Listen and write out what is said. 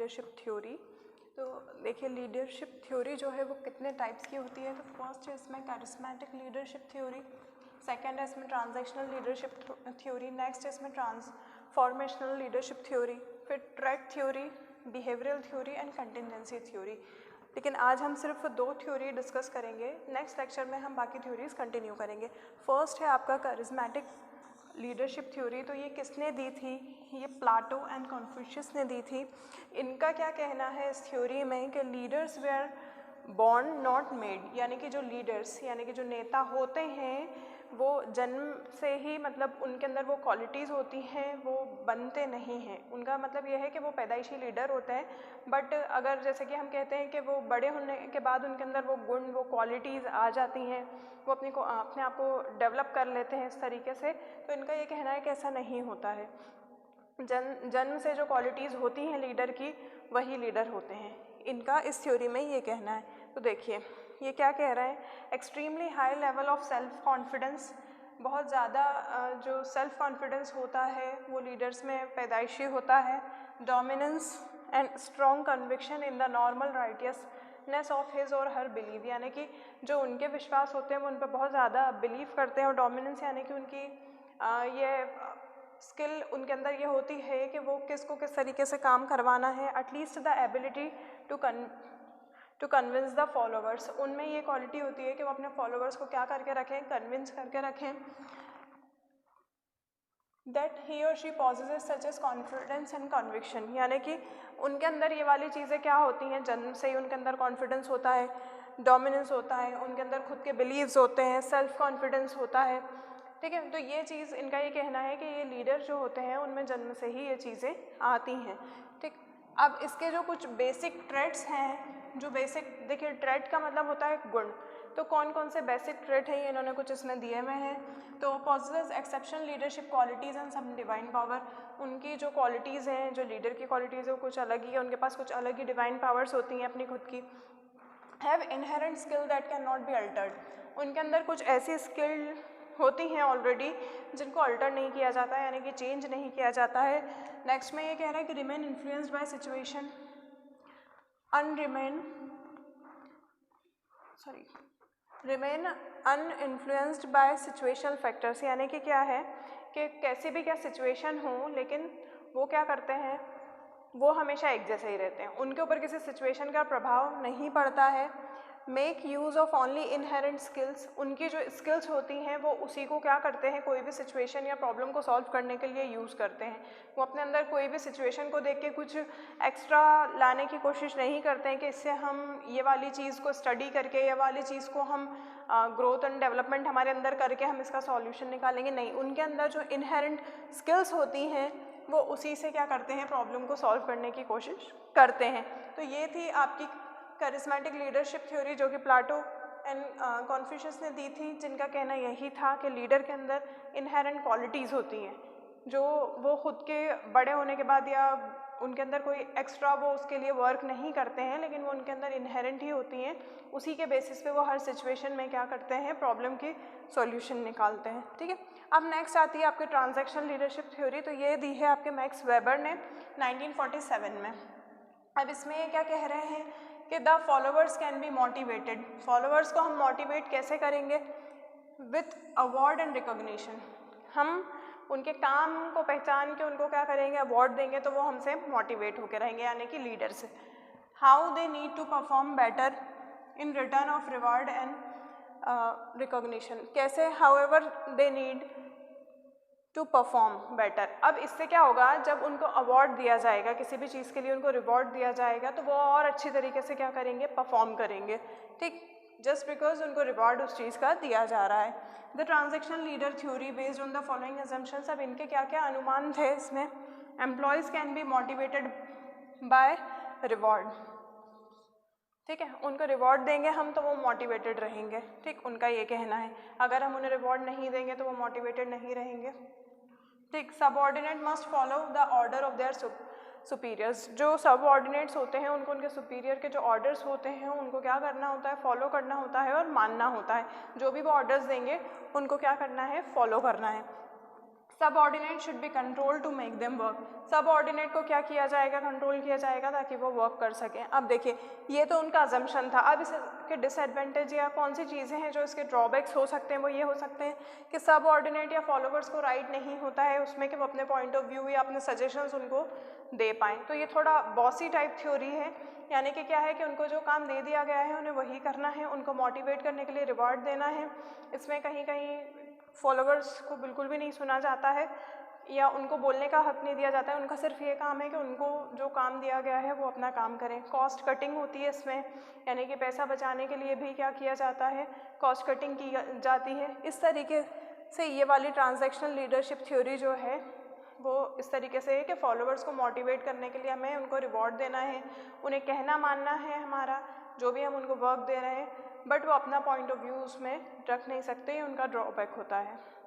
Leadership theory. तो देखिए leadership theory जो है वो कितने टाइप्स की होती है। तो फर्स्ट है इसमें कैरिस्मेटिक लीडरशिप थ्योरी, सेकंड है इसमें ट्रांजैक्शनल लीडरशिप थ्योरी, नेक्स्ट है इसमें ट्रांसफॉर्मेशनल लीडरशिप थ्योरी, फिर track theory, behavioural theory and contingency theory. लेकिन आज हम सिर्फ 2 थ्योरी डिस्कस करेंगे, नेक्स्ट लेक्चर में हम बाकी थ्योरीज कंटिन्यू करेंगे। फर्स्ट है आपका कैरिस्मेटिक लीडरशिप थ्योरी। तो ये किसने दी थी? ये प्लाटो एंड कन्फ्यूशियस ने दी थी। इनका क्या कहना है इस थ्योरी में कि leaders were born not made, यानी कि जो लीडर्स यानी कि जो नेता होते हैं वो जन्म से ही मतलब उनके अंदर वो क्वालिटीज़ होती हैं, वो बनते नहीं हैं। उनका मतलब ये है कि वो पैदाइशी लीडर होते हैं, बट अगर जैसे कि हम कहते हैं कि वो बड़े होने के बाद उनके अंदर वो गुण वो क्वालिटीज़ आ जाती हैं, वो अपने आप को डेवलप कर लेते हैं इस तरीके से। तो इनका ये कहना है कि ऐसा नहीं होता है। जन्म से जो क्वालिटीज़ होती हैं लीडर की वही लीडर होते हैं, इनका इस थ्योरी में ये कहना है। तो देखिए ये क्या कह रहे हैं, extremely high level of self confidence, बहुत ज़्यादा जो सेल्फ कॉन्फिडेंस होता है वो लीडर्स में पैदाइशी होता है। Dominance and strong conviction in the normal righteousness of his और हर बिलीव, यानी कि जो उनके विश्वास होते हैं वो उन पर बहुत ज़्यादा बिलीव करते हैं। और डोमिनेंस यानी कि उनकी ये स्किल उनके अंदर ये होती है कि वो किसको किस तरीके से काम करवाना है। At least the ability to convince the followers, उनमें ये क्वालिटी होती है कि वो अपने फॉलोवर्स को क्या करके रखें, कन्विंस करके रखें। दैट ही और she possesses such as confidence and conviction, यानी कि उनके अंदर ये वाली चीज़ें क्या होती हैं, जन्म से ही उनके अंदर कॉन्फिडेंस होता है, डोमिनेंस होता है, उनके अंदर खुद के बिलीव्स होते हैं, सेल्फ कॉन्फिडेंस होता है। ठीक है, तो ये चीज़ इनका ये कहना है कि ये लीडर जो होते हैं उनमें जन्म से ही ये चीज़ें आती हैं। ठीक, अब इसके जो कुछ बेसिक ट्रेट्स हैं, जो बेसिक देखिए ट्रेट का मतलब होता है गुण, तो कौन कौन से बेसिक ट्रेट हैं ये इन्होंने कुछ इसमें दिए हुए हैं। तो possesses exceptional leadership qualities and some divine power, उनकी जो क्वालिटीज़ हैं, जो लीडर की क्वालिटीज़ है वो कुछ अलग ही है, उनके पास कुछ अलग ही डिवाइन पावर्स होती हैं अपनी खुद की। Have inherent skill that can not be altered, उनके अंदर कुछ ऐसी स्किल होती हैं ऑलरेडी जिनको अल्टर नहीं किया जाता है, यानी कि चेंज नहीं किया जाता है। नेक्स्ट में ये कह रहा है कि remain influenced by situation remain uninfluenced by situational factors, यानी कि क्या है कि कैसी भी क्या सिचुएशन हो लेकिन वो क्या करते हैं, वो हमेशा एक जैसे ही रहते हैं, उनके ऊपर किसी सिचुएशन का प्रभाव नहीं पड़ता है। Make use of only inherent skills, उनकी जो स्किल्स होती हैं वो उसी को क्या करते हैं, कोई भी सिचुएशन या प्रॉब्लम को सॉल्व करने के लिए यूज़ करते हैं। वो अपने अंदर कोई भी सिचुएशन को देख के कुछ एक्स्ट्रा लाने की कोशिश नहीं करते हैं कि इससे हम ये वाली चीज़ को स्टडी करके या वाली चीज़ को हम ग्रोथ एंड डेवलपमेंट हमारे अंदर करके हम इसका सॉल्यूशन निकालेंगे। नहीं, उनके अंदर जो इनहेरेंट स्किल्स होती हैं वो उसी से क्या करते हैं, प्रॉब्लम को सॉल्व करने की कोशिश करते हैं। तो ये थी आपकी कैरिस्मेटिक लीडरशिप थ्योरी जो कि प्लाटो एंड कन्फ्यूशियस ने दी थी, जिनका कहना यही था कि लीडर के अंदर इनहेरेंट क्वालिटीज़ होती हैं जो वो खुद के बड़े होने के बाद या उनके अंदर कोई एक्स्ट्रा वो उसके लिए वर्क नहीं करते हैं, लेकिन वो उनके अंदर इनहेरेंट ही होती हैं, उसी के बेसिस पे वो हर सिचुएशन में क्या करते हैं, प्रॉब्लम की सॉल्यूशन निकालते हैं। ठीक है, अब नेक्स्ट आती है आपके ट्रांजैक्शनल लीडरशिप थ्योरी। तो ये दी है आपके मैक्स वेबर ने 1947 में। अब इसमें ये क्या कह रहे हैं कि the followers can be motivated, followers को हम मोटिवेट कैसे करेंगे, विथ अवार्ड एंड रिकॉग्निशन, हम उनके काम को पहचान के उनको क्या करेंगे, अवार्ड देंगे तो वो हमसे मोटिवेट होकर रहेंगे, यानी कि लीडर से। How they need to perform better in return of reward and recognition, कैसे, however they need to perform better. अब इससे क्या होगा, जब उनको अवार्ड दिया जाएगा, किसी भी चीज़ के लिए उनको रिवॉर्ड दिया जाएगा तो वो और अच्छी तरीके से क्या करेंगे, परफॉर्म करेंगे। ठीक, जस्ट बिकॉज उनको रिवॉर्ड उस चीज़ का दिया जा रहा है। The transactional leader theory based on the following assumptions, अब इनके क्या क्या अनुमान थे इसमें। Employees can be motivated by reward, ठीक है, उनको रिवॉर्ड देंगे हम तो वो मोटिवेटेड रहेंगे। ठीक, उनका ये कहना है, अगर हम उन्हें रिवॉर्ड नहीं देंगे तो वो मोटिवेटेड नहीं रहेंगे। ठीक, subordinate must follow the order of their superiors, जो सबऑर्डिनेट्स होते हैं उनको उनके सुपीरियर के जो ऑर्डर्स होते हैं उनको क्या करना होता है, फॉलो करना होता है और मानना होता है। जो भी वो ऑर्डर्स देंगे उनको क्या करना है, फॉलो करना है। Subordinate should be control to make them work. Subordinate को क्या किया जाएगा, कंट्रोल किया जाएगा ताकि वो वर्क कर सकें। अब देखिए ये तो उनका अजम्पशन था। अब इसके डिसएडवांटेज या कौन सी चीज़ें हैं जो इसके ड्रॉबैक्स हो सकते हैं, वो ये हो सकते हैं कि सबऑर्डिनेट या फॉलोवर्स को राइट नहीं होता है उसमें कि वो अपने पॉइंट ऑफ व्यू या अपने सजेशंस उनको दे पाएँ। तो ये थोड़ा बॉसी टाइप थ्योरी है, यानी कि क्या है कि उनको जो काम दे दिया गया है उन्हें वही करना है, उनको मोटिवेट करने के लिए रिवॉर्ड देना है। इसमें कहीं कहीं फॉलोवर्स को बिल्कुल भी नहीं सुना जाता है या उनको बोलने का हक नहीं दिया जाता है। उनका सिर्फ ये काम है कि उनको जो काम दिया गया है वो अपना काम करें। कॉस्ट कटिंग होती है इसमें, यानी कि पैसा बचाने के लिए भी क्या किया जाता है, कॉस्ट कटिंग की जाती है। इस तरीके से ये वाली ट्रांजैक्शनल लीडरशिप थ्योरी जो है वो इस तरीके से है कि फॉलोवर्स को मोटिवेट करने के लिए हमें उनको रिवॉर्ड देना है, उन्हें कहना मानना है हमारा जो भी हम उनको वर्क दे रहे हैं, बट वो अपना पॉइंट ऑफ व्यू उसमें रख नहीं सकते, उनका ड्रॉबैक होता है।